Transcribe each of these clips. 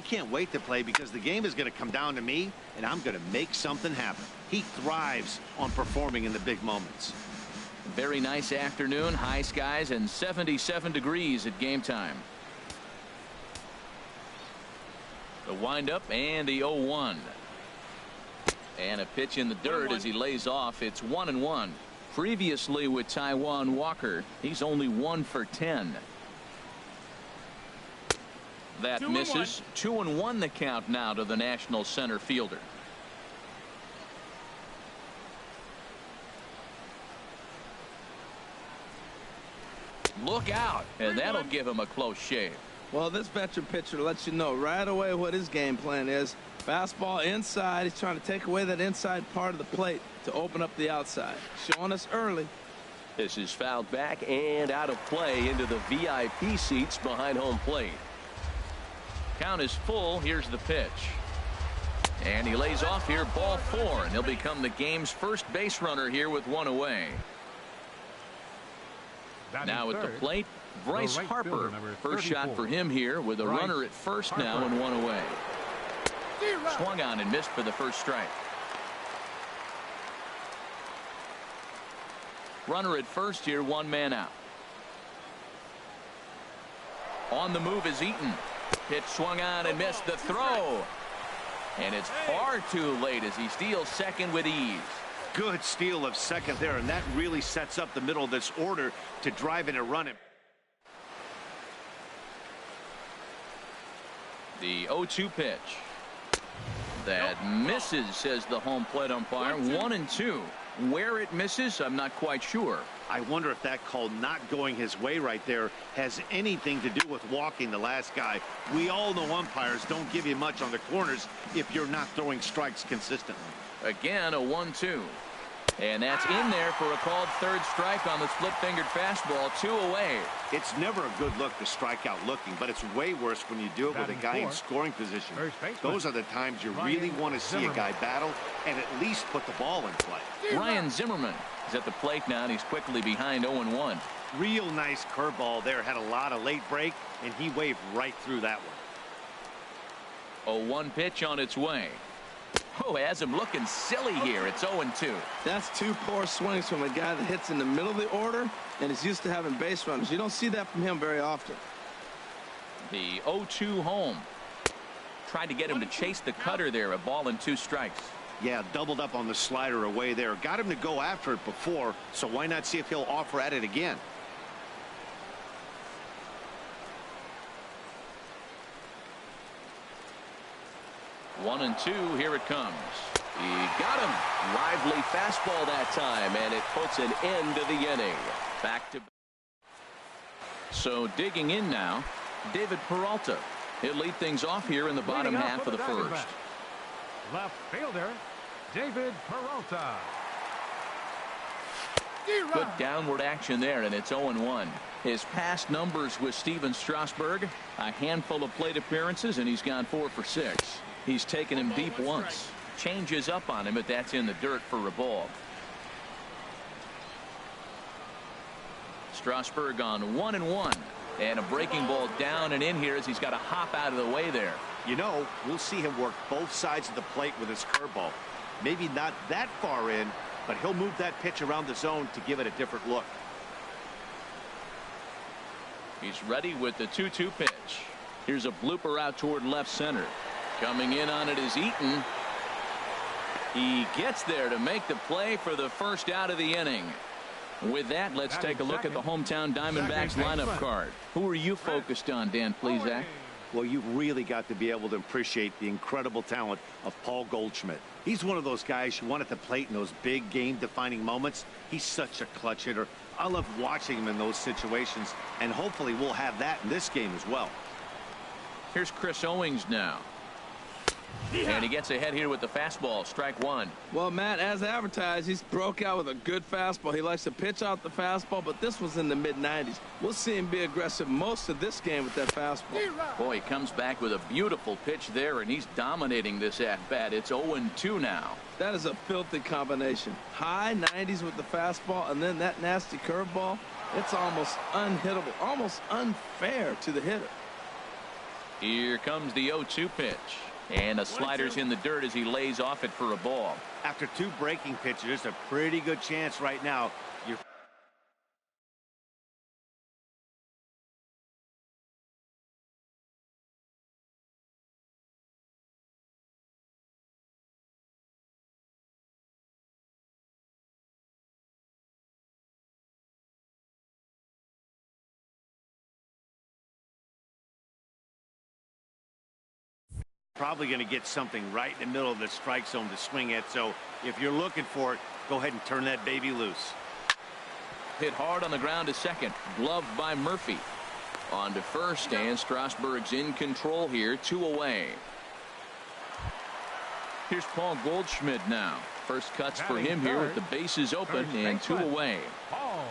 I can't wait to play because the game is going to come down to me, and I'm going to make something happen. He thrives on performing in the big moments. Very nice afternoon, high skies and 77 degrees at game time. The windup and the 0-1. And a pitch in the dirt as he lays off. It's 1-1. Previously with Taijuan Walker, he's only 1 for 10. That misses. 2-1 the count now to the National center fielder. Look out, and that'll give him a close shave. Well, this veteran pitcher lets you know right away what his game plan is. Fastball inside. He's trying to take away that inside part of the plate to open up the outside. Showing us early. This is fouled back and out of play into the VIP seats behind home plate. Count is full. Here's the pitch. And he lays off here, ball 4, and he'll become the game's first base runner here with 1 away. Now at the plate, Bryce Harper. First shot for him here with a runner at first now and 1 away. Swung on and missed for the first strike. Runner at first here, 1 man out. On the move is Eaton. Pitch swung on and missed the throw. And it's far too late as he steals second with ease. Good steal of second there, and that really sets up the middle of this order to drive in and run it. The 0-2 pitch. That misses, says the home plate umpire. 1-2. Where it misses, I'm not quite sure. I wonder if that call not going his way right there has anything to do with walking the last guy. We all know umpires don't give you much on the corners if you're not throwing strikes consistently. Again, a 1-2. And that's in there for a called third strike on the split-fingered fastball. 2 away. It's never a good look to strike out looking, but it's way worse when you do it with a guy in scoring position. Those are the times you really want to see a guy battle and at least put the ball in play. Ryan Zimmerman is at the plate now, and he's quickly behind 0-1. Real nice curveball there. Had a lot of late break, and he waved right through that one. 0-1 pitch on its way. Oh, has him looking silly here. It's 0-2. That's 2 poor swings from a guy that hits in the middle of the order and is used to having base runners. You don't see that from him very often. The 0-2 home. Tried to get him to chase the cutter there. A ball and 2 strikes. Yeah, doubled up on the slider away there. Got him to go after it before, so why not see if he'll offer at it again? One and 2, here it comes. He got him. Lively fastball that time, and it puts an end to the inning. Back to. So digging in now, David Peralta. He'll lead things off here in the bottom half of the first. Left fielder, David Peralta. Good downward action there, and it's 0-1. His past numbers with Steven Strasburg, a handful of plate appearances, and he's gone 4 for 6. He's taken him deep once. Changes up on him, but that's in the dirt for a ball. Strasburg on 1-1. And a breaking ball down and in here as he's got to hop out of the way there. You know, we'll see him work both sides of the plate with his curveball. Maybe not that far in, but he'll move that pitch around the zone to give it a different look. He's ready with the 2-2 pitch. Here's a blooper out toward left center. Coming in on it is Eaton. He gets there to make the play for the first out of the inning. With that, let's take a look at the hometown Diamondbacks lineup card. Who are you focused on, Dan Plesac? Well, you've really got to be able to appreciate the incredible talent of Paul Goldschmidt. He's one of those guys you want at the plate in those big game-defining moments. He's such a clutch hitter. I love watching him in those situations, and hopefully we'll have that in this game as well. Here's Chris Owings now. And he gets ahead here with the fastball. Strike 1. Well, Matt, as advertised, he's broke out with a good fastball. He likes to pitch out the fastball, but this was in the mid-90s. We'll see him be aggressive most of this game with that fastball. Boy, he comes back with a beautiful pitch there, and he's dominating this at-bat. It's 0-2 now. That is a filthy combination. High 90s with the fastball, and then that nasty curveball. It's almost unhittable, almost unfair to the hitter. Here comes the 0-2 pitch. And a slider's in the dirt as he lays off it for a ball. After 2 breaking pitches, there's a pretty good chance right now you're probably going to get something right in the middle of the strike zone to swing at. So if you're looking for it, go ahead and turn that baby loose. Hit hard on the ground to second. Gloved by Murphy. On to first, and Strasburg's in control here. 2 away. Here's Paul Goldschmidt now. First cuts for him here with the bases open and 2 away. Paul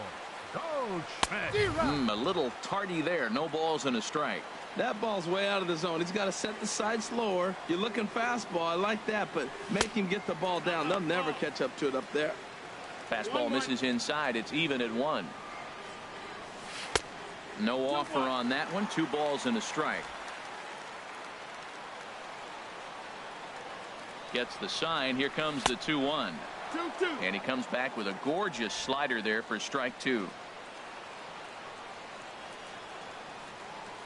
Goldschmidt. A little tardy there. No balls and a strike. That ball's way out of the zone. He's got to set the side slower. You're looking fastball. I like that, but make him get the ball down. They'll never catch up to it up there. Fastball misses inside. It's even at 1. No offer on that one. 2 balls and a strike. Gets the sign. Here comes the 2-1. And he comes back with a gorgeous slider there for strike 2.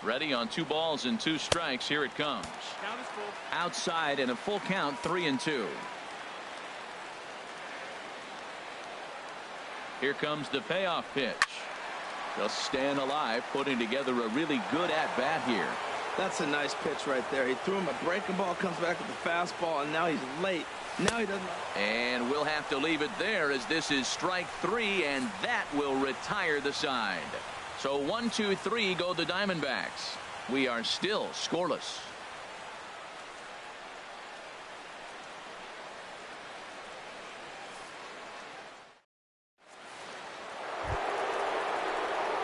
Ready on 2 balls and 2 strikes. Here it comes. Outside and a full count. 3-2. Here comes the payoff pitch. Just staying alive, putting together a really good at-bat here. That's a nice pitch right there. He threw him a breaking ball, comes back with the fastball, and now he's late. Now he doesn't. And we'll have to leave it there as this is strike 3, and that will retire the side. So 1, 2, 3 go the Diamondbacks. We are still scoreless.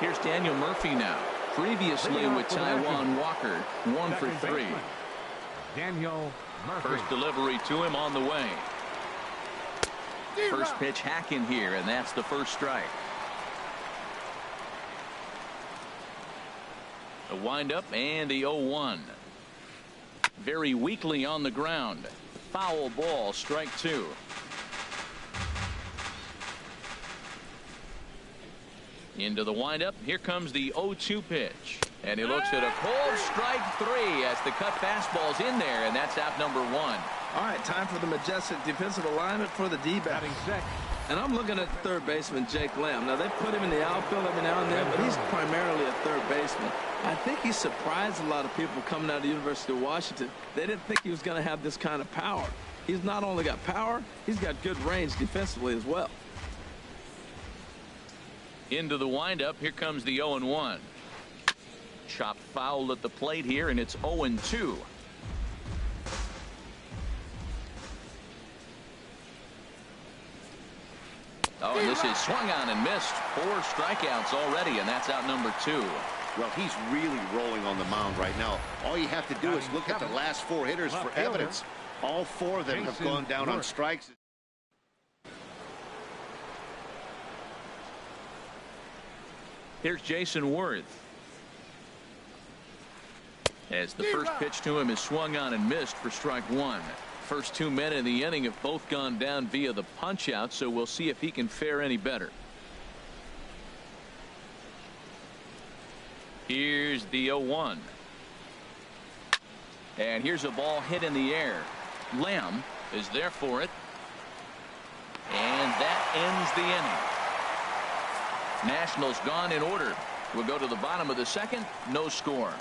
Here's Daniel Murphy now. Previously with Taijuan Walker. 1 for 3. Daniel Murphy. First delivery to him on the way. First pitch hacking here, and that's the first strike. The windup and the 0-1. Very weakly on the ground. Foul ball, strike 2. Into the windup. Here comes the 0-2 pitch. And he looks at a cold strike 3 as the cut fastball's in there, and that's out number 1. All right, time for the majestic defensive alignment for the D-back. And I'm looking at third baseman Jake Lamb. Now, they put him in the outfield every now and then, but he's primarily a third baseman. I think he surprised a lot of people coming out of the University of Washington. They didn't think he was going to have this kind of power. He's not only got power, he's got good range defensively as well. Into the windup. Here comes the 0-1. Chopped foul at the plate here, and it's 0-2. Oh, and this is swung on and missed. 4 strikeouts already, and that's out number 2. Well, he's really rolling on the mound right now. All you have to do is look at the last 4 hitters for evidence. All 4 of them have gone down on strikes. Here's Jason Worth. As the first pitch to him is swung on and missed for strike 1. First 2 men in the inning have both gone down via the punch out, so we'll see if he can fare any better. Here's the 0-1. And here's a ball hit in the air. Lamb is there for it. And that ends the inning. Nationals gone in order. We'll go to the bottom of the second. No score.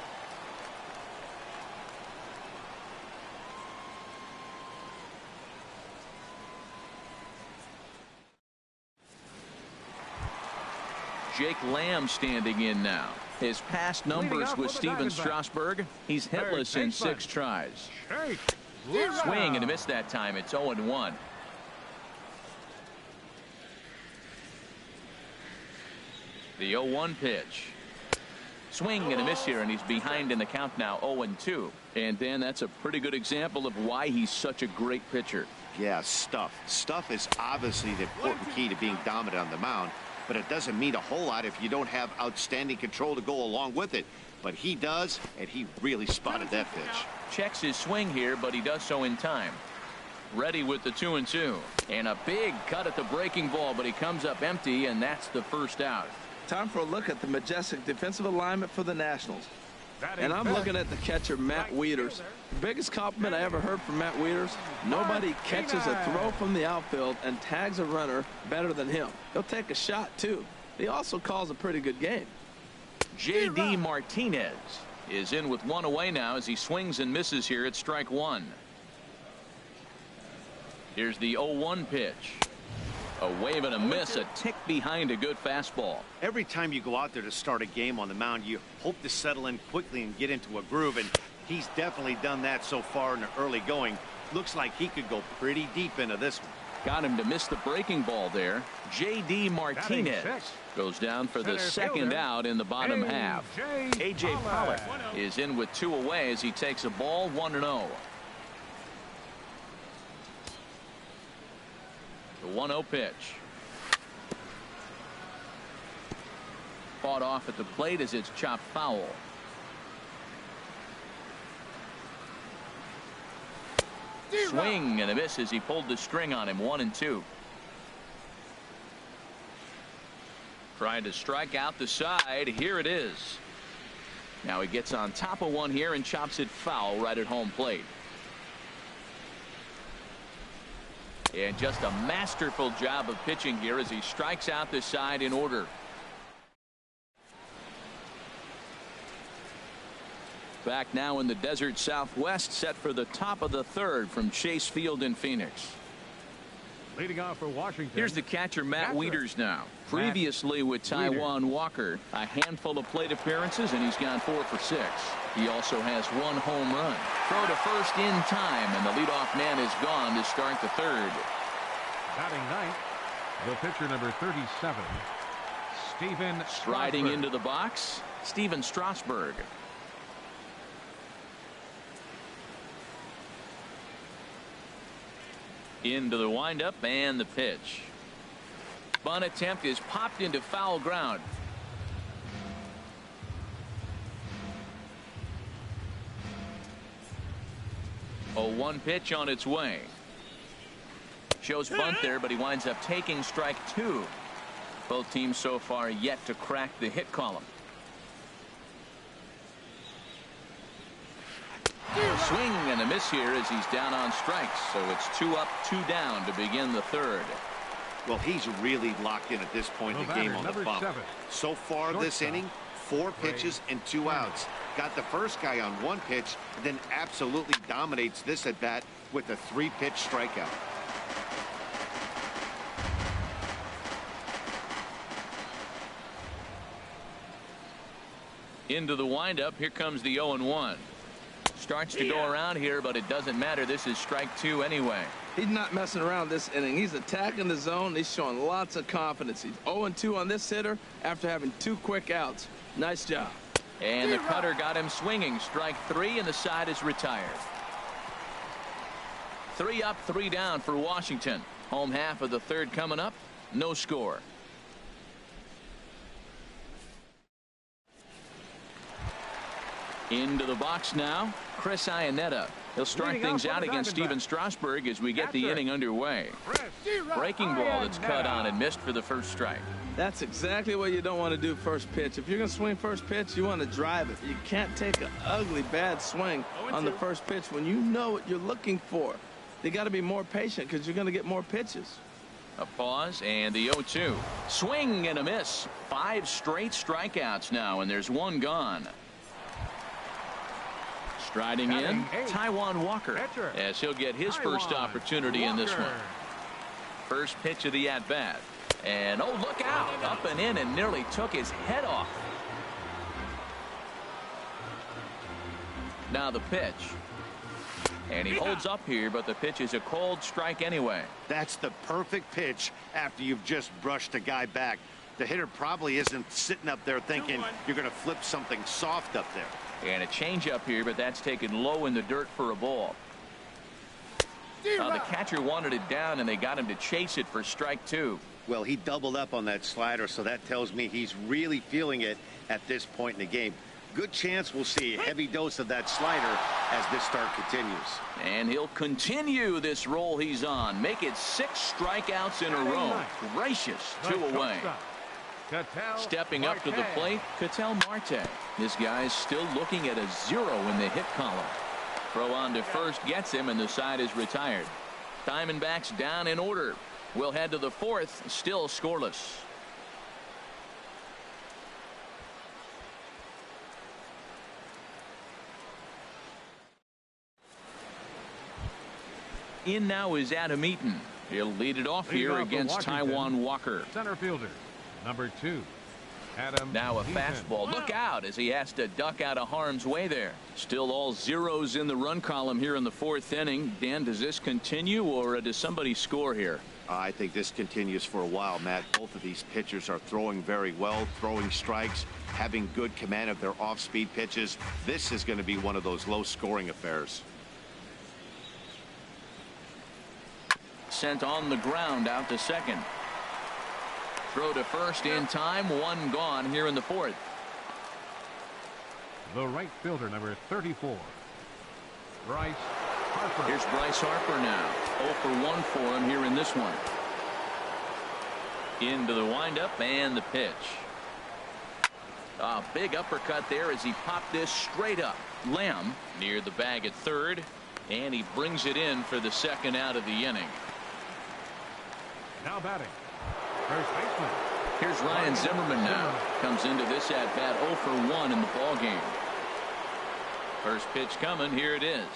Jake Lamb standing in now. His past numbers with Steven Strasburg. He's hitless in 6 tries. Swing and a miss that time. It's 0-1. The 0-1 pitch. Swing and a miss here, and he's behind in the count now. 0-2. And Dan, that's a pretty good example of why he's such a great pitcher. Yeah, stuff is obviously the important key to being dominant on the mound. but it doesn't mean a whole lot if you don't have outstanding control to go along with it. But he does, and he really spotted that pitch. Checks his swing here, but he does so in time. Ready with the 2-2. And a big cut at the breaking ball, but he comes up empty, and that's the first out. Time for a look at the majestic defensive alignment for the Nationals. And I'm looking at the catcher, Matt Wieters. The biggest compliment I ever heard from Matt Wieters: nobody catches a throw from the outfield and tags a runner better than him. He'll take a shot, too. He also calls a pretty good game. J.D. Martinez is in with one away now as he swings and misses here at strike one. Here's the 0-1 pitch. A wave and a miss, a tick behind a good fastball. Every time you go out there to start a game on the mound, you hope to settle in quickly and get into a groove, and he's definitely done that so far in the early going. Looks like he could go pretty deep into this one. Got him to miss the breaking ball there. J.D. Martinez goes down for the second out in the bottom half. A.J. Pollock is in with two away as he takes a ball 1-0. The 1-0 pitch. Fought off at the plate as it's chopped foul. Swing and a miss as he pulled the string on him. 1-2. Trying to strike out the side. Here it is. Now he gets on top of one here and chops it foul right at home plate. And just a masterful job of pitching here as he strikes out the side in order. Back now in the desert Southwest, set for the top of the third from Chase Field in Phoenix. Leading off for Washington. Here's the catcher, Matt Wieters now. Previously with Taijuan Walker, a handful of plate appearances, and he's gone 4 for 6. He also has 1 home run. Throw to first in time, and the leadoff man is gone to start the third. Batting ninth, the pitcher number 37, Stephen Striding Strasburg. into the box, Stephen Strasburg. Into the windup and the pitch. Bunt attempt is popped into foul ground. A 1 pitch on its way. Shows bunt there, but he winds up taking strike 2. Both teams so far yet to crack the hit column. Swing and a miss here as he's down on strikes, so it's 2 up, 2 down to begin the third. Well, he's really locked in at this point in the game on the bump. So far this inning, 4 pitches and 2 outs. Got the first guy on 1 pitch, and then absolutely dominates this at bat with a 3-pitch strikeout. Into the windup. Here comes the 0-1. Starts to go around here, but it doesn't matter. This is strike 2 anyway. He's not messing around this inning. He's attacking the zone. He's showing lots of confidence. He's 0-2 on this hitter after having 2 quick outs. Nice job. And the cutter got him swinging. Strike 3, and the side is retired. 3 up, 3 down for Washington. Home half of the third coming up. No score. Into the box now, Chris Iannetta. He'll start things out against Stephen Strasburg as we get the inning underway. Breaking ball that's cut on and missed for the first strike. That's exactly what you don't want to do first pitch. If you're going to swing first pitch, you want to drive it. You can't take an ugly, bad swing on the first pitch when you know what you're looking for. You got to be more patient because you're going to get more pitches. A pause and the 0-2. Swing and a miss. 5 straight strikeouts now, and there's 1 gone. Striding in, Taijuan Walker, as he'll get his first opportunity in this one. First pitch of the at-bat. And, oh, look out. Up and in and nearly took his head off. Now the pitch. And he holds up here, but the pitch is a cold strike anyway. That's the perfect pitch after you've just brushed a guy back. The hitter probably isn't sitting up there thinking you're going to flip something soft up there. And a changeup here, but that's taken low in the dirt for a ball. The catcher wanted it down, and they got him to chase it for strike 2. Well, he doubled up on that slider, so that tells me he's really feeling it at this point in the game. Good chance we'll see a heavy dose of that slider as this start continues. And he'll continue this roll he's on. Make it 6 strikeouts in a row. Gracious, 2 away. Stepping up to the plate, Ketel Marte. This guy's still looking at a 0 in the hit column. Throw on to first gets him, and the side is retired. Diamondbacks down in order. We'll head to the 4th, still scoreless. In now is Adam Eaton. He'll lead it off here against Taijuan Walker. Center fielder, number 2, Adam Now a Eaton. fastball. Look out as he has to duck out of harm's way there. Still all zeros in the run column here in the 4th inning. Dan, does this continue, or does somebody score here? I think this continues for a while, Matt. Both of these pitchers are throwing very well, throwing strikes, having good command of their off-speed pitches. This is going to be one of those low-scoring affairs. Sent on the ground out to second. Throw to first in time. 1 gone here in the 4th. The right fielder, number 34, Bryce Harper. Here's Bryce Harper now. 0 for 1 for him here in this one. Into the windup and the pitch. A big uppercut there as he popped this straight up. Lamb near the bag at third, and he brings it in for the 2nd out of the inning. Now batting, first baseman. Here's Ryan Zimmerman now. Comes into this at bat 0 for 1 in the ball game. First pitch coming. Here it is.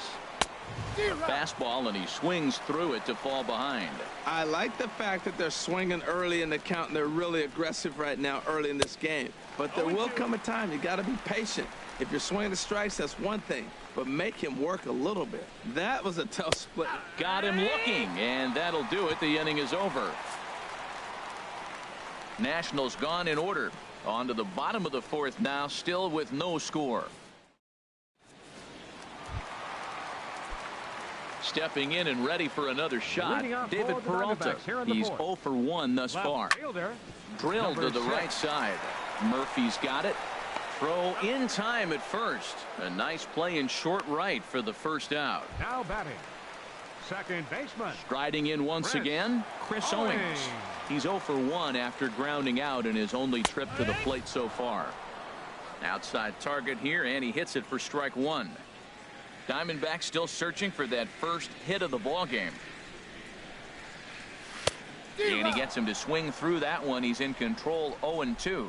A fastball, and he swings through it to fall behind. I like the fact that they're swinging early in the count, and they're really aggressive right now early in this game. But there will come a time you got to be patient. If you're swinging the strikes, that's one thing, but make him work a little bit. That was a tough split. Got him looking, and that'll do it. The inning is over. Nationals gone in order. On to the bottom of the 4th now, still with no score. Stepping in and ready for another shot, David Peralta. He's 0 for 1 thus far. Drilled to the right side. Murphy's got it. Throw in time at first. A nice play in short right for the 1st out. Now batting, second baseman. Striding in once again, Chris Owings. He's 0 for 1 after grounding out in his only trip to the plate so far. Outside target here, and he hits it for strike 1. Diamondbacks still searching for that first hit of the ball game. And he gets him to swing through that one. He's in control, 0-2.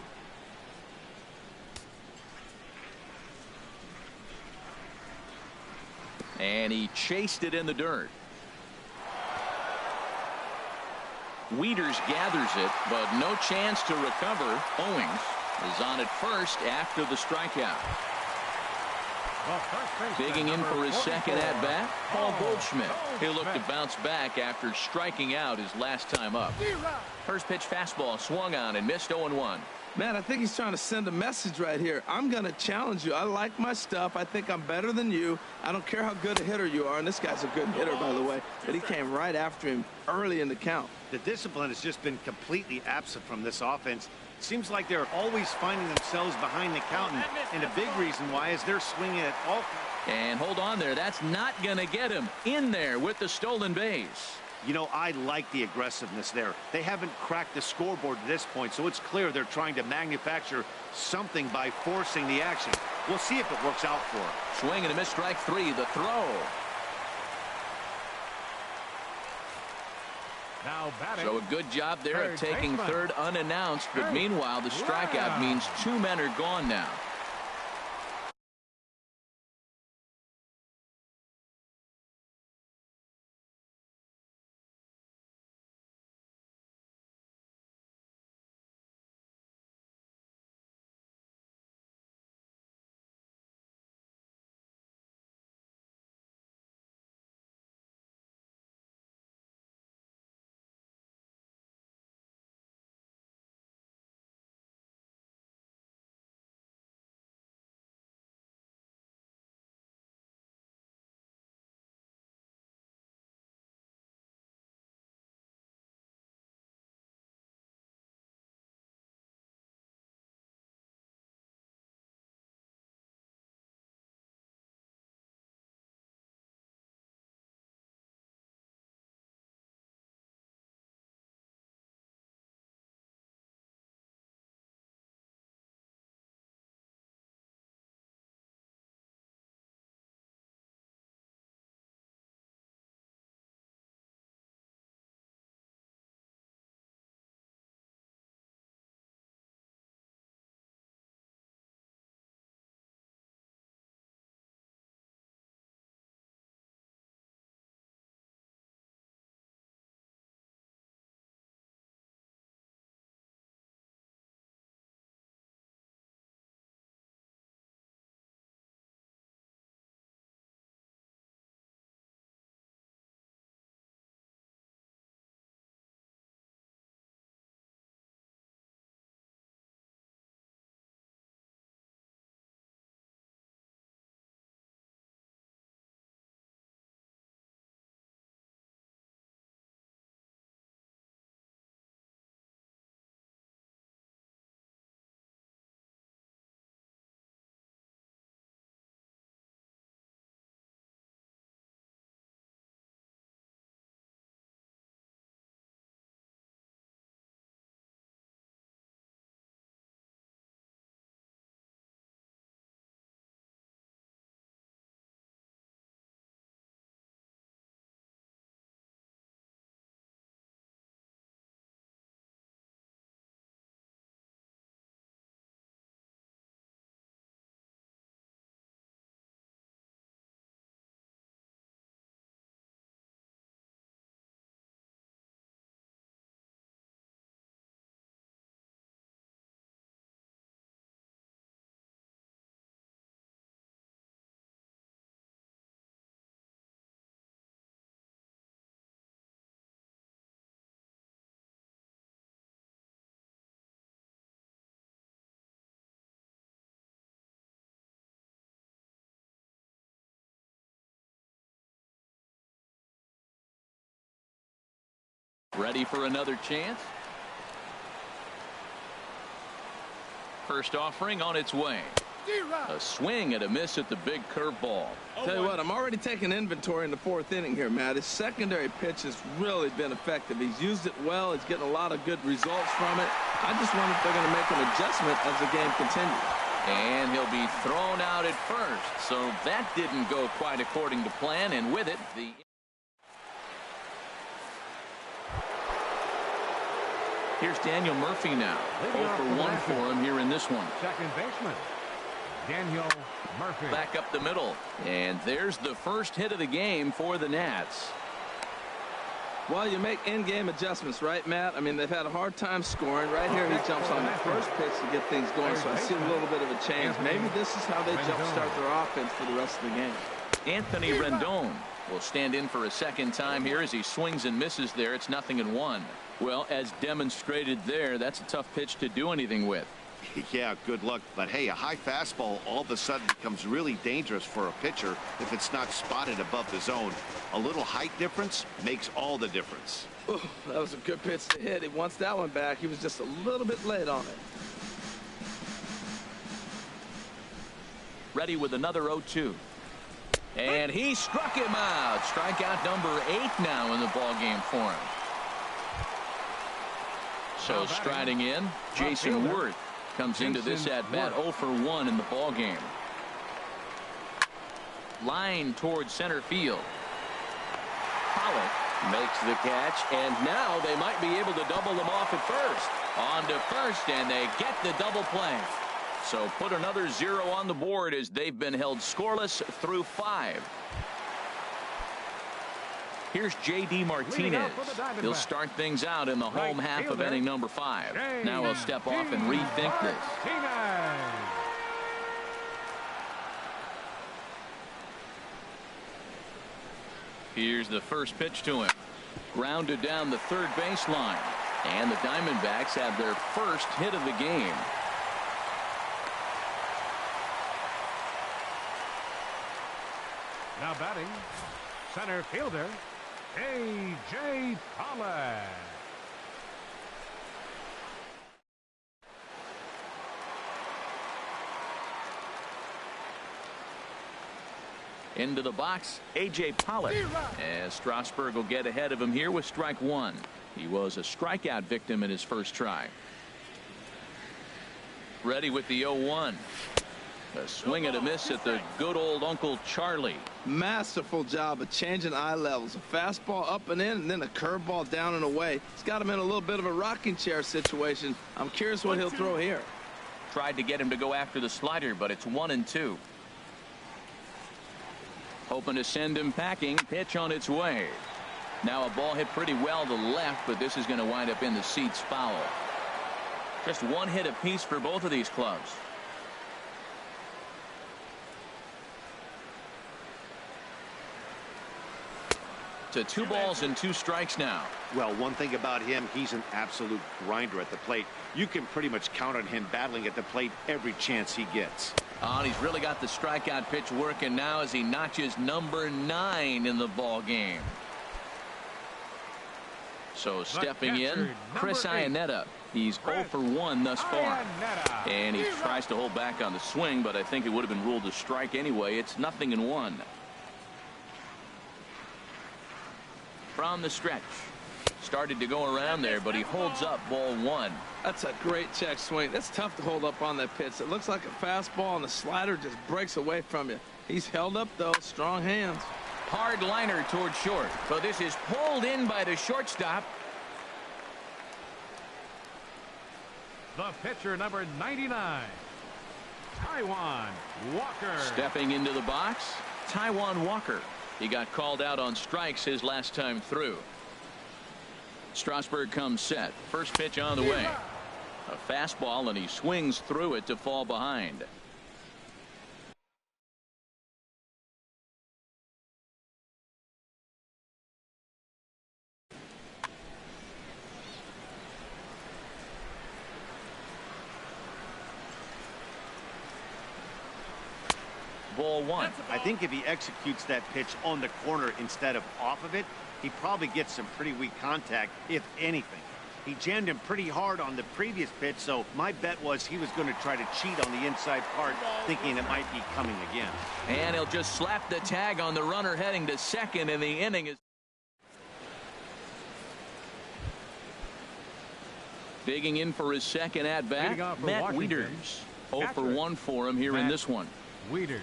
And he chased it in the dirt. Wieters gathers it, but no chance to recover. Owings is on at first after the strikeout. Digging in for his 2nd at bat, Paul Goldschmidt. He'll look to bounce back after striking out his last time up. First pitch fastball swung on and missed 0-1. Man, I think he's trying to send a message right here. I'm going to challenge you. I like my stuff. I think I'm better than you. I don't care how good a hitter you are. And this guy's a good hitter, by the way. But he came right after him early in the count. The discipline has just been completely absent from this offense. Seems like they're always finding themselves behind the count, and a big reason why is they're swinging at all. And hold on there. That's not going to get him in there with the stolen base. You know, I like the aggressiveness there. They haven't cracked the scoreboard at this point, so it's clear they're trying to manufacture something by forcing the action. We'll see if it works out for them. Swing and a miss, strike 3. The throw. Now batting. So a good job there at taking third unannounced, but meanwhile the strikeout means 2 men are gone now. Ready for another chance. First offering on its way. A swing and a miss at the big curveball. Tell you what, I'm already taking inventory in the fourth inning here, Matt. His secondary pitch has really been effective. He's used it well. He's getting a lot of good results from it. I just wonder if they're going to make an adjustment as the game continues. And he'll be thrown out at first. So that didn't go quite according to plan. And with it, the... Here's Daniel Murphy now. 0 for 1 for him here in this one. Second baseman, Daniel Murphy. Back up the middle. And there's the first hit of the game for the Nats. Well, you make in-game adjustments, right, Matt? I mean, they've had a hard time scoring. Right here, he jumps on the first pitch to get things going, so I see a little bit of a change. Maybe this is how they jumpstart their offense for the rest of the game. Anthony Rendon will stand in for a second time here as he swings and misses there. It's 0-1. Well, as demonstrated there, that's a tough pitch to do anything with. Yeah, good luck. But hey, a high fastball all of a sudden becomes really dangerous for a pitcher if it's not spotted above the zone. A little height difference makes all the difference. Ooh, that was a good pitch to hit. He wants that one back. He was just a little bit late on it. Ready with another 0-2. And he struck him out. Strikeout number 8 now in the ballgame for him. So striding in, Jason Worth comes into this at-bat 0 for 1 in the ballgame. Line towards center field. Pollock makes the catch, and now they might be able to double them off at first. On to first, and they get the double play. So put another 0 on the board as they've been held scoreless through 5. Here's J.D. Martinez. He'll start things out in the home half of inning number 5. Now he'll step off and rethink this. Here's the first pitch to him. Grounded down the third baseline. And the Diamondbacks have their first hit of the game. Now batting, center fielder, A.J. Pollock. Into the box, A.J. Pollock. As Strasburg will get ahead of him here with strike 1. He was a strikeout victim in his first try. Ready with the 0-1. A swing and a miss at the good old Uncle Charlie. Masterful job of changing eye levels. A fastball up and in, and then a curveball down and away. It's got him in a little bit of a rocking chair situation. I'm curious what he'll throw here. Tried to get him to go after the slider, but it's 1-2. Hoping to send him packing. Pitch on its way. Now a ball hit pretty well to left, but this is going to wind up in the seats foul. Just one hit apiece for both of these clubs. To 2 balls and 2 strikes now. Well, one thing about him, he's an absolute grinder at the plate. You can pretty much count on him battling at the plate every chance he gets. And he's really got the strikeout pitch working now as he notches number 9 in the ball game. So stepping in, Chris Iannetta. He's 0 for 1 thus far. And he tries to hold back on the swing, but I think it would have been ruled a strike anyway. It's 0-1. From the stretch. Started to go around there, but he holds up ball 1. That's a great check swing. That's tough to hold up on that pitch. It looks like a fastball, and the slider just breaks away from you. He's held up, though. Strong hands. Hard liner toward short. So this is pulled in by the shortstop. The pitcher, number 99, Taijuan Walker. Stepping into the box, Taijuan Walker. He got called out on strikes his last time through. Strasburg comes set. First pitch on the way. A fastball, and he swings through it to fall behind. Ball 0-1. I think if he executes that pitch on the corner instead of off of it, he probably gets some pretty weak contact, if anything. He jammed him pretty hard on the previous pitch, so my bet was he was going to try to cheat on the inside part, thinking it might be coming again. And he'll just slap the tag on the runner heading to second, and the inning is... Digging in for his second at-bat, Matt Wieters. 0 for 1 for him here in this one. Wieters.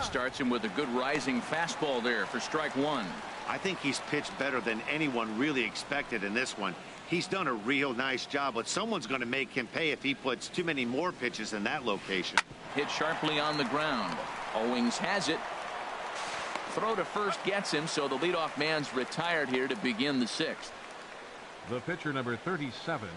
Starts him with a good rising fastball there for strike one. I think he's pitched better than anyone really expected in this one. He's done a real nice job, but someone's going to make him pay if he puts too many more pitches in that location. Hit sharply on the ground. Owings has it. Throw to first gets him, so the leadoff man's retired here to begin the sixth. The pitcher, number 37,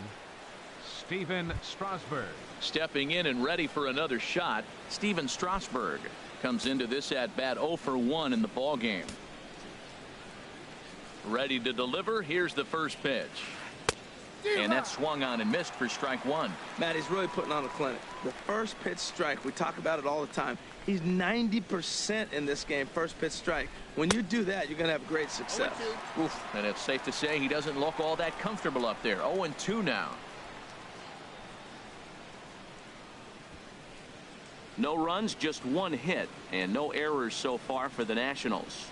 Stephen Strasburg. Stepping in and ready for another shot, Stephen Strasburg comes into this at-bat 0 for 1 in the ballgame. Ready to deliver. Here's the first pitch. And that swung on and missed for strike one. Matt, he's really putting on a clinic. The first pitch strike, we talk about it all the time. He's 90% in this game, first pitch strike. When you do that, you're going to have great success. Oof, and it's safe to say he doesn't look all that comfortable up there. 0-2 now. No runs, just one hit, and no errors so far for the Nationals.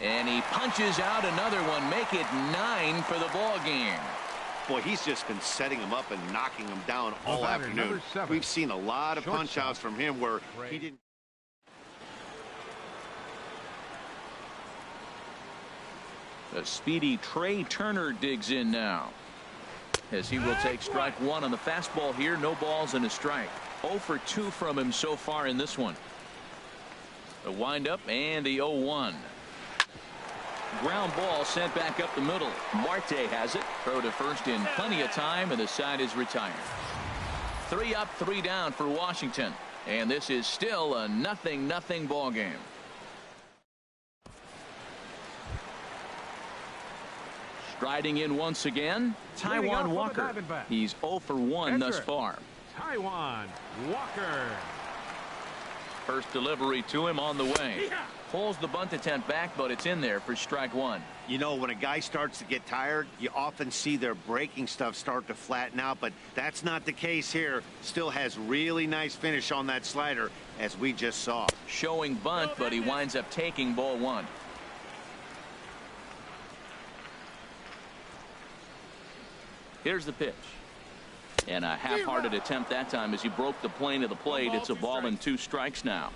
And he punches out another one, make it 9 for the ball game. Boy, he's just been setting him up and knocking him down all afternoon. We've seen a lot of punch outs from him where he didn't. The speedy Trey Turner digs in now, as he will take strike one on the fastball here. No balls and a strike. 0 for 2 from him so far in this one. The windup and the 0-1. Ground ball sent back up the middle. Marte has it. Throw to first in plenty of time, and the side is retired. 3 up, 3 down for Washington, and this is still a 0-0 ball game. Striding in once again, Taijuan Walker. He's 0 for 1 thus far. Taijuan Walker. First delivery to him on the way. Pulls the bunt attempt back, but it's in there for strike one. You know, when a guy starts to get tired, you often see their breaking stuff start to flatten out, but that's not the case here. Still has really nice finish on that slider, as we just saw. Showing bunt, but he winds up taking ball one. Here's the pitch. And a half-hearted attempt that time as he broke the plane of the plate. It's a ball and 2 strikes now.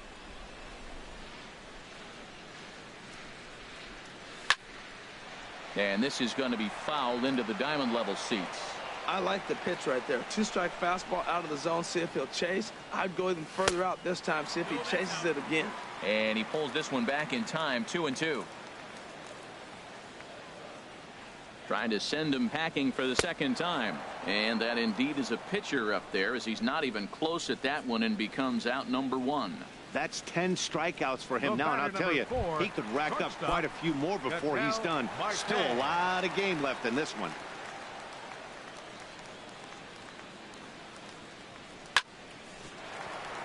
And this is going to be fouled into the diamond level seats. I like the pitch right there. 2-strike fastball out of the zone. See if he'll chase. I'd go even further out this time. See if he chases it again. And he pulls this one back in time. 2-2. Trying to send him packing for the second time. And that indeed is a pitcher up there, as he's not even close at that one and becomes out number 1. That's 10 strikeouts for him now, and I'll tell you, he could rack up quite a few more before he's done. Still a lot of game left in this one.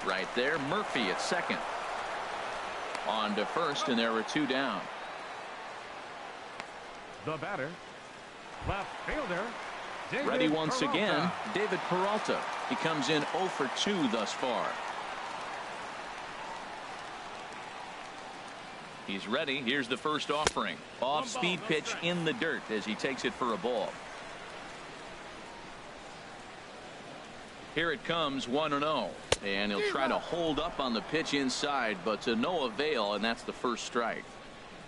Right there, Murphy at second. On to first, and there were 2 down. The batter, left fielder, David ready once Peralta. again, David Peralta. He comes in 0 for 2 thus far. He's ready. Here's the first offering. Off-speed pitch in the dirt as he takes it for a ball. Here it comes, 1-0. And he'll try to hold up on the pitch inside, but to no avail, and that's the first strike.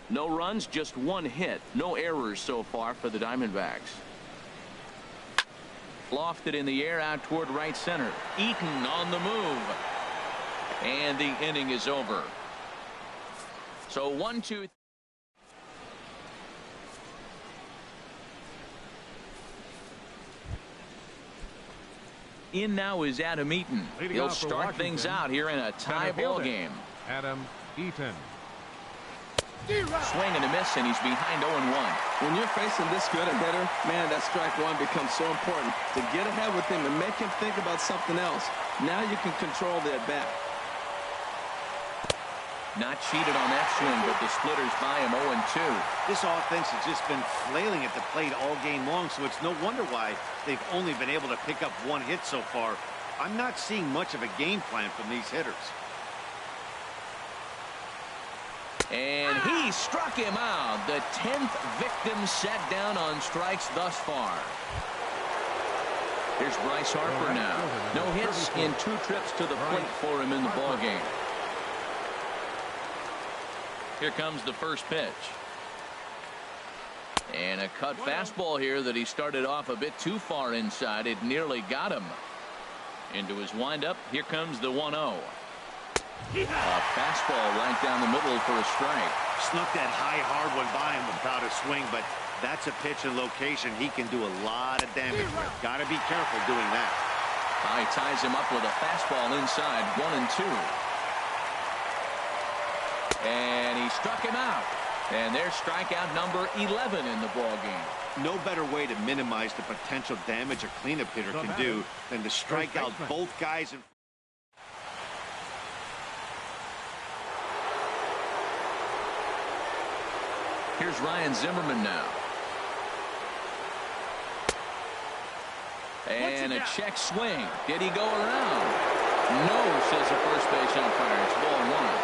No runs, just 1 hit. No errors so far for the Diamondbacks. Lofted in the air out toward right center. Eaton on the move. And the inning is over. So 1-2. In now is Adam Eaton. He'll start things out here in a tie ball game. Adam Eaton. Swing and a miss, and he's behind 0-1. When you're facing this good a hitter, man, that strike one becomes so important. To get ahead with him and make him think about something else. Now you can control the at-bat. Not cheated on that swing, but the splitters by him 0-2. This offense has just been flailing at the plate all game long, so it's no wonder why they've only been able to pick up one hit so far. I'm not seeing much of a game plan from these hitters. And he struck him out. The 10th victim set down on strikes thus far. Here's Bryce Harper now. No hits in 2 trips to the plate for him in the ballgame. Here comes the first pitch. And a cut fastball here that he started off a bit too far inside. It nearly got him. Into his windup. Here comes the 1-0. A fastball right down the middle for a strike. Snuck that high, hard one by him without a swing, but that's a pitch and location he can do a lot of damage with. Got to be careful doing that. He ties him up with a fastball inside, 1-2. And he struck him out. And there's strikeout number 11 in the ballgame. No better way to minimize the potential damage a cleanup hitter can do than to strike out both guys. Here's Ryan Zimmerman now. And a check swing. Did he go around? No, says the first base umpire. It's ball 1.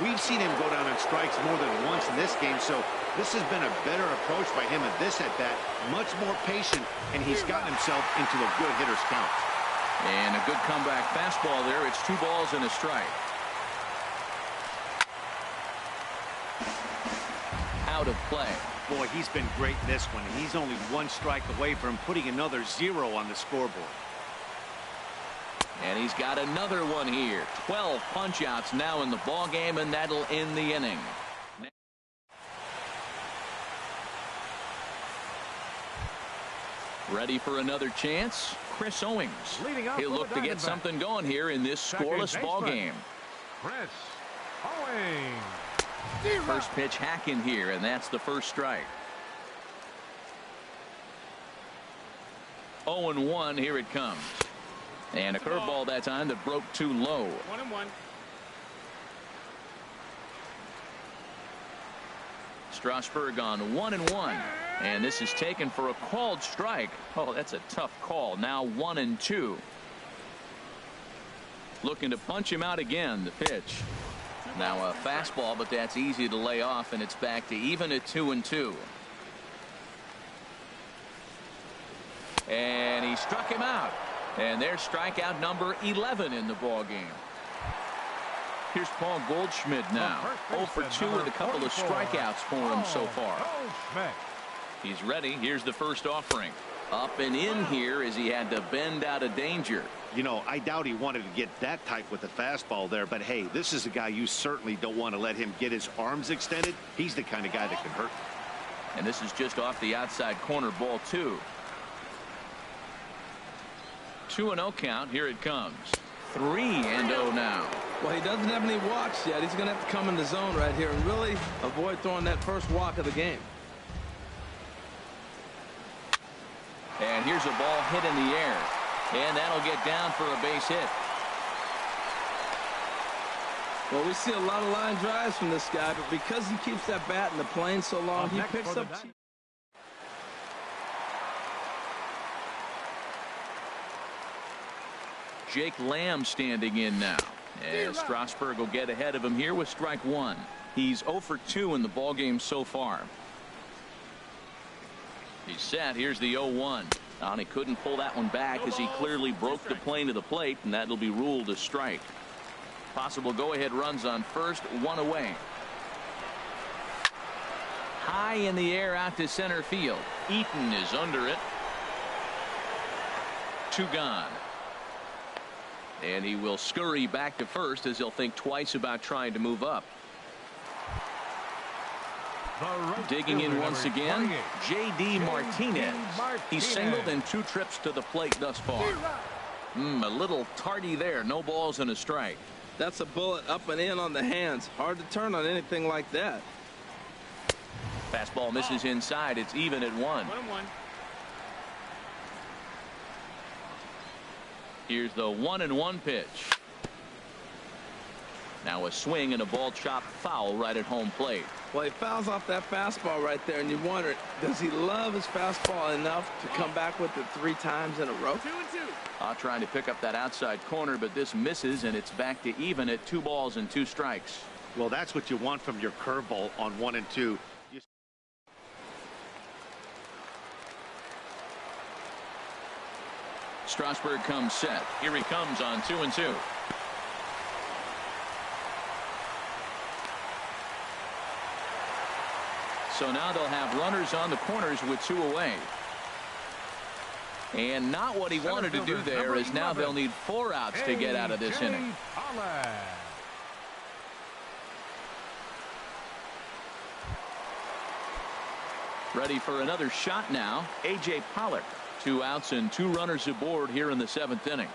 We've seen him go down on strikes more than once in this game, so this has been a better approach by him at this at-bat. Much more patient, and he's gotten himself into a good hitter's count. And a good comeback fastball there. It's 2 balls and a strike. Out of play. Boy, he's been great in this one. He's only 1 strike away from putting another 0 on the scoreboard. And he's got another one here. 12 punch-outs now in the ballgame, and that'll end the inning. Ready for another chance? Chris Owings. He'll look to get something going here in this scoreless ballgame. Chris Owings. First pitch hacking here, and that's the first strike. 0-1, here it comes. And a curveball that time that broke too low. 1-1. Strasburg on 1-1. And this is taken for a called strike. Oh, that's a tough call. Now 1-2. Looking to punch him out again. The pitch. Now a fastball, but that's easy to lay off, and it's back to even at 2-2. And he struck him out. And there's strikeout number 11 in the ballgame. Here's Paul Goldschmidt now. 0 for 2 with a couple of strikeouts for him so far. He's ready. Here's the first offering. Up and in here as he had to bend out of danger. You know, I doubt he wanted to get that tight with the fastball there, but hey, this is a guy you certainly don't want to let him get his arms extended. He's the kind of guy that can hurt. And this is just off the outside corner, ball 2. 2-0 count. Here it comes. 3-0 now. Well, he doesn't have any walks yet. He's going to have to come in the zone right here and really avoid throwing that first walk of the game. And here's a ball hit in the air. And that'll get down for a base hit. Well, we see a lot of line drives from this guy, but because he keeps that bat in the plane so long, he picks up. Jake Lamb standing in now. As Strasburg will get ahead of him here with strike 1. He's 0 for 2 in the ballgame so far. He's set. Here's the 0-1. And he couldn't pull that one back as he clearly broke the plane to the plate, and that'll be ruled a strike. Possible go-ahead runs on first, 1 away. High in the air out to center field. Eaton is under it. 2 gone. And he will scurry back to first as he'll think twice about trying to move up. Digging in once again, J.D. Martinez. He's singled in 2 trips to the plate thus far. A little tardy there. No balls and a strike. That's a bullet up and in on the hands. Hard to turn on anything like that. Fastball misses inside. It's even at 1. 1-1. Here's the 1-1 pitch. Now a swing and a ball chopped foul right at home plate. Well, he fouls off that fastball right there, and you wonder, does he love his fastball enough to come back with it 3 times in a row? 2-2. Trying to pick up that outside corner, but this misses, and it's back to even at 2 balls and 2 strikes. Well, that's what you want from your curveball on 1 and 2. Strasburg comes set. Here he comes on 2-2. So now they'll have runners on the corners with 2 away. And not what he wanted to do there, as now they'll need 4 outs to get out of this inning. Ready for another shot now. A.J. Pollock. 2 outs and 2 runners aboard here in the 7th inning.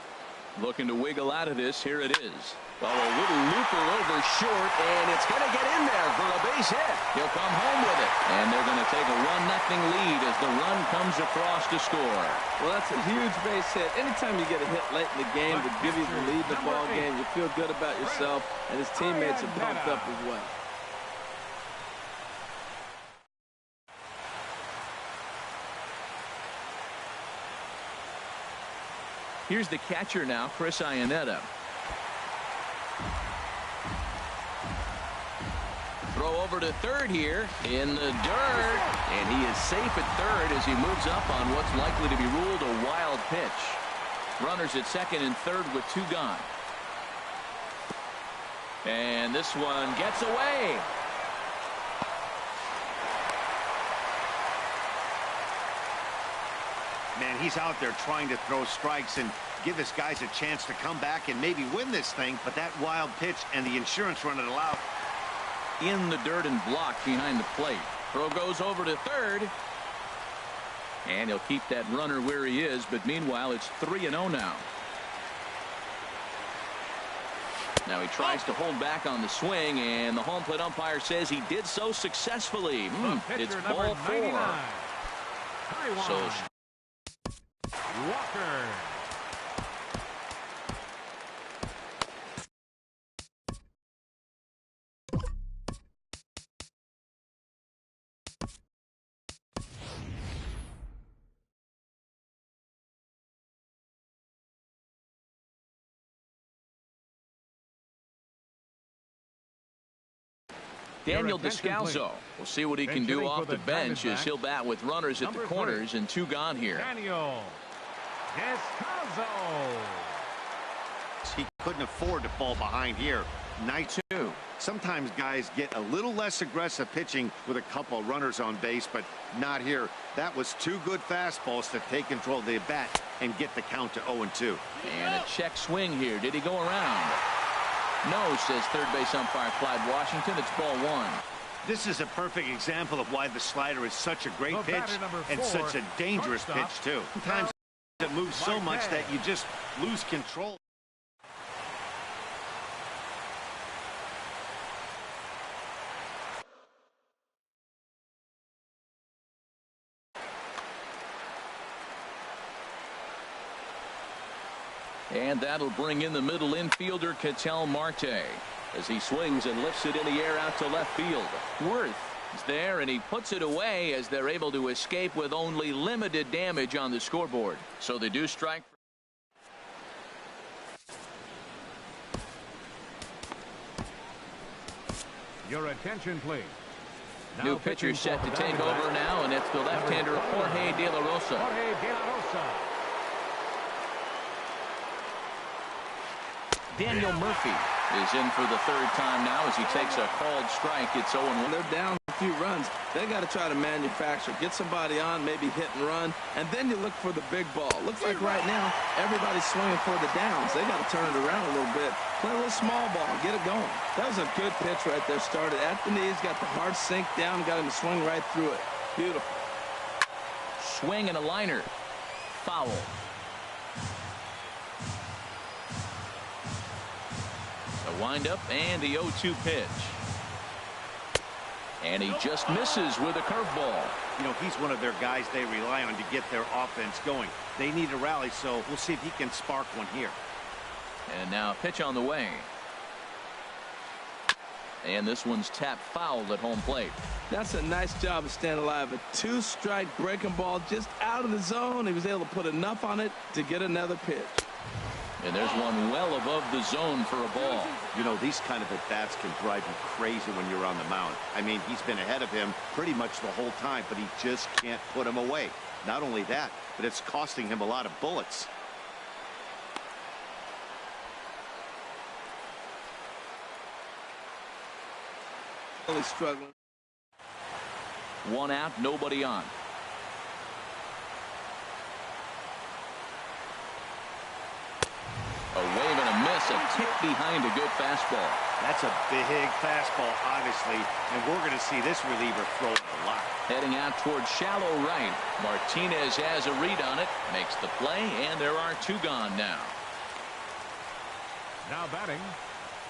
Looking to wiggle out of this. Here it is. Well, a little looper over short, and it's going to get in there for a base hit. He'll come home with it, and they're going to take a 1-0 lead as the run comes across to score. Well, that's a huge base hit. Anytime you get a hit late in the game to give you the lead in the ball game, you feel good about yourself, and his teammates are pumped up as well. Here's the catcher now, Chris Iannetta. Throw over to third here in the dirt, and he is safe at third as he moves up on what's likely to be ruled a wild pitch. Runners at second and third with 2 gone. And this one gets away. Man, he's out there trying to throw strikes and give his guys a chance to come back and maybe win this thing, but that wild pitch and the insurance run it allowed. In the dirt and blocked behind the plate. Throw goes over to third. And he'll keep that runner where he is, but meanwhile it's 3-0 now. Now he tries to hold back on the swing, and the home plate umpire says he did so successfully. It's ball 4. So Walker. Daniel Descalso. We'll see what he can do off the bench as he'll bat with runners at the corners and 2 gone here. Daniel Descalso. He couldn't afford to fall behind here. Night 2. Sometimes guys get a little less aggressive pitching with a couple runners on base, but not here. That was 2 good fastballs to take control of the bat and get the count to 0-2. And a check swing here. Did he go around? No, says third base umpire Clyde Washington. It's ball 1. This is a perfect example of why the slider is such a great pitch and such a dangerous pitch, too. Sometimes it moves so much that you just lose control. And that'll bring in the middle infielder Ketel Marte as he swings and lifts it in the air out to left field. Worth is there, and he puts it away as they're able to escape with only limited damage on the scoreboard. So they do strike. Your attention, please. Now New pitcher set to take over now, and it's the left-hander Jorge De La Rosa. Jorge De La Rosa. Daniel Murphy is in for the 3rd time now as he takes a called strike. It's 0-1. They're down a few runs. They got to try to manufacture, get somebody on, maybe hit and run, and then you look for the big ball. Looks like right now everybody's swinging for the downs. They got to turn it around a little bit. Play a little small ball, get it going. That was a good pitch right there. Started at the knees, got the hard sink down, got him to swing right through it. Beautiful. Swing and a liner. Foul. Wind-up and the 0-2 pitch. And he just misses with a curveball. You know, he's one of their guys they rely on to get their offense going. They need a rally, so we'll see if he can spark one here. And now a pitch on the way. And this one's tapped foul at home plate. That's a nice job of staying alive. A 2-strike breaking ball just out of the zone. He was able to put enough on it to get another pitch. And there's one well above the zone for a ball. You know, these kind of at-bats can drive you crazy when you're on the mound. I mean, he's been ahead of him pretty much the whole time, but he just can't put him away. Not only that, but it's costing him a lot of bullets. Really struggling. One out, nobody on. A wave and a miss, a tick behind a good fastball. That's a big fastball, obviously, and we're going to see this reliever throw it a lot. Heading out towards shallow right. Martinez has a read on it, makes the play, and there are two gone now. Now batting,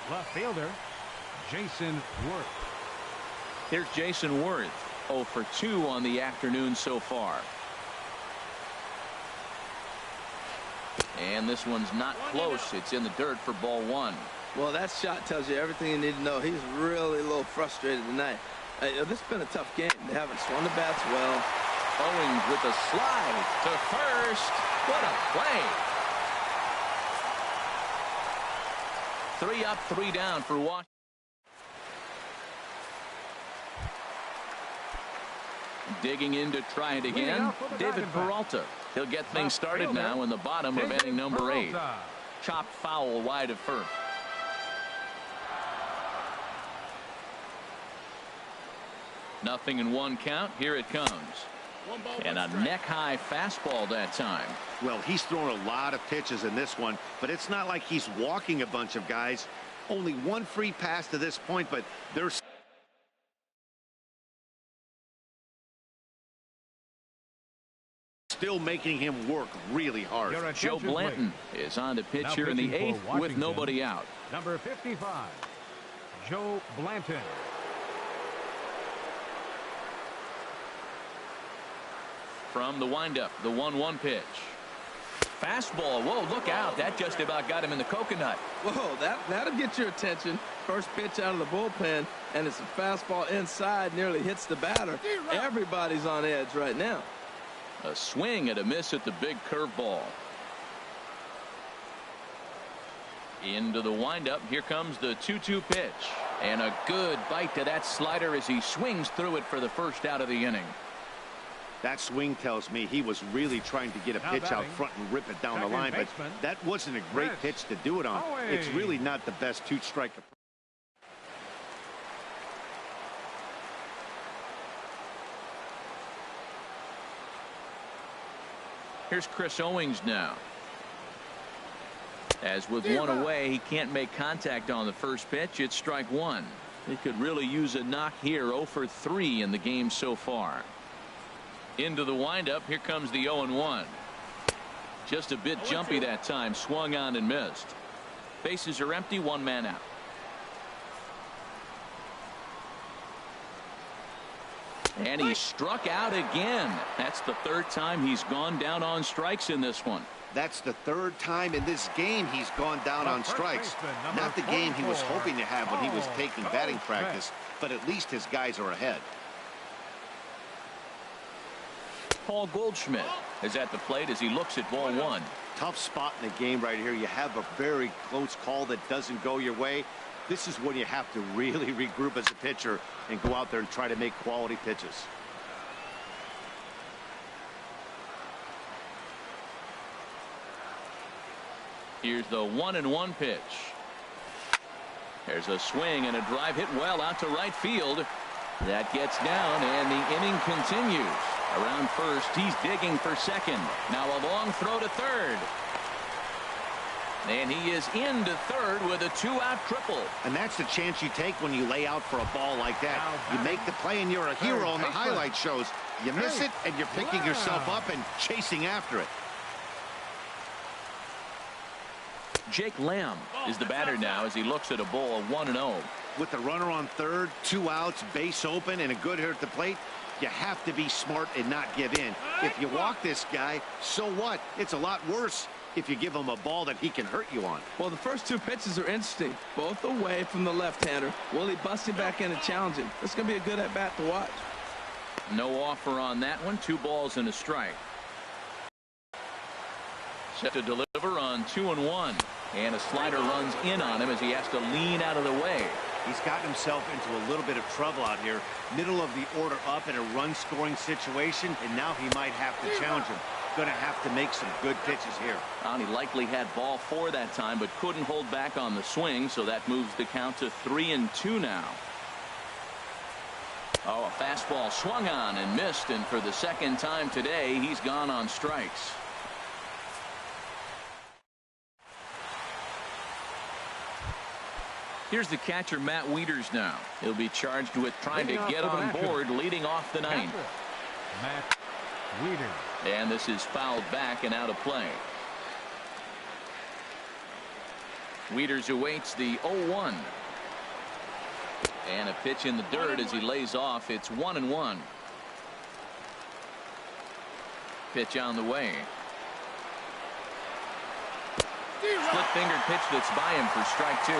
left fielder, Jason Worth. Here's Jason Worth, 0 for 2 on the afternoon so far. And this one's not close. It's in the dirt for ball 1. Well, that shot tells you everything you need to know. He's really a little frustrated tonight. This has been a tough game. They haven't swung the bats well. Owings with a slide to first. What a play. 3 up, 3 down for Washington. Digging in to try it again, David Peralta. He'll get things started now in the bottom of inning number 8. Chopped foul wide of first. Nothing in 1 count. Here it comes. And a neck-high fastball that time. Well, he's thrown a lot of pitches in this one, but it's not like he's walking a bunch of guys. Only 1 free pass to this point, but there's still making him work really hard. Joe Blanton is on the pitch here in the 8th with nobody out. Number 55, Joe Blanton. From the windup, the 1-1 pitch. Fastball. Whoa, look out. That just about got him in the coconut. Whoa, that'll get your attention. First pitch out of the bullpen, and it's a fastball inside, nearly hits the batter. Everybody's on edge right now. A swing and a miss at the big curveball. Into the windup. Here comes the 2-2 pitch. And a good bite to that slider as he swings through it for the first out of the inning. That swing tells me he was really trying to get a pitch out front and rip it down the line, but that wasn't a great pitch to do it on. It's really not the best 2-strike approach. Here's Chris Owings now. As with 1 away, he can't make contact on the first pitch. It's strike 1. He could really use a knock here. 0 for 3 in the game so far. Into the windup. Here comes the 0-1. Just a bit jumpy that time. Swung on and missed. Bases are empty. 1 man out. And he struck out again. That's the 3rd time he's gone down on strikes in this one. That's the 3rd time in this game he's gone down on strikes. Not the game he was hoping to have when he was taking batting practice, but at least his guys are ahead. Paul Goldschmidt is at the plate as he looks at ball 1. Tough spot in the game right here. You have a very close call that doesn't go your way. This is when you have to really regroup as a pitcher and go out there and try to make quality pitches. Here's the 1-1 pitch. There's a swing and a drive hit well out to right field. That gets down and the inning continues. Around first, he's digging for second. Now a long throw to third. And he is into third with a 2-out triple. And that's the chance you take when you lay out for a ball like that. You make the play and you're a hero on the highlight shows. You miss it and you're picking yourself up and chasing after it. Jake Lamb is the batter now as he looks at a ball of 1-0. With the runner on third, 2 outs, base open, and a good hitter at the plate, you have to be smart and not give in. If you walk this guy, so what? It's a lot worse if you give him a ball that he can hurt you on. Well, the first 2 pitches are interesting, both away from the left-hander. Will he bust him back in and challenge him? This is going to be a good at-bat to watch. No offer on that one. 2 balls and a strike. Set to deliver on 2-1. And a slider runs in on him as he has to lean out of the way. He's gotten himself into a little bit of trouble out here. Middle of the order up in a run-scoring situation, and now he might have to challenge him. Going to have to make some good pitches here. And he likely had ball 4 that time, but couldn't hold back on the swing, so that moves the count to 3-2 now. Oh, a fastball swung on and missed, and for the second time today, he's gone on strikes. Here's the catcher, Matt Wieters now. He'll be charged with trying to get on board, leading off the 9th. Matt Wieters. And this is fouled back and out of play. Wieters awaits the 0-1. And a pitch in the dirt as he lays off. It's 1-1. Pitch on the way. Split-fingered pitch that's by him for strike 2.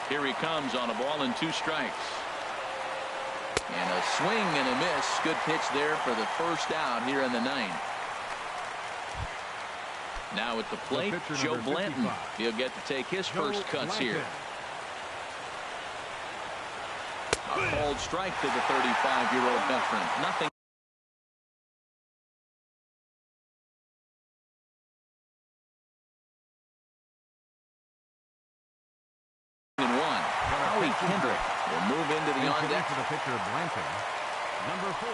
Here he comes on a ball and 2 strikes. And a swing and a miss. Good pitch there for the first out here in the 9th. Now at the plate, Joe Blanton. He'll get to take his first cuts here. A called strike to the 35-year-old veteran. Nothing. Kendrick will move into the on deck. For the pitcher, Blanton. Number 4,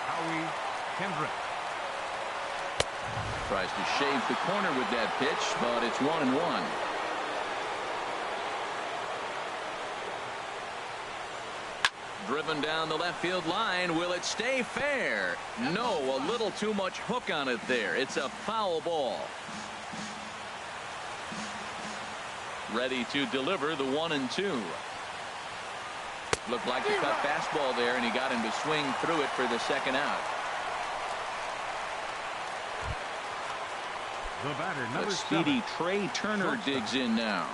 Howie Kendrick. Tries to shave the corner with that pitch, but it's 1-1. Driven down the left field line. Will it stay fair? No, a little too much hook on it there. It's a foul ball. Ready to deliver the 1-2. Looked like a cut fastball there, and he got him to swing through it for the second out. The batter, number speedy 7. Trey Turner digs in now.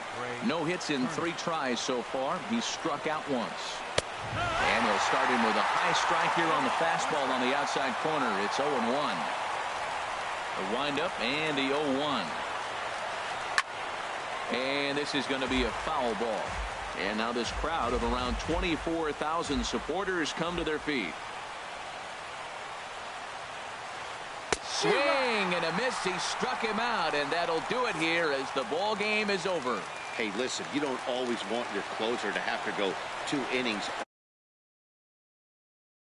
No hits in 3 tries so far. He's struck out once. And he'll start him with a high strike here on the fastball on the outside corner. It's 0-1. The windup and the 0-1. And this is going to be a foul ball. And now this crowd of around 24,000 supporters come to their feet. Swing and a miss. He struck him out, and that'll do it here as the ball game is over. Hey, listen, you don't always want your closer to have to go 2 innings.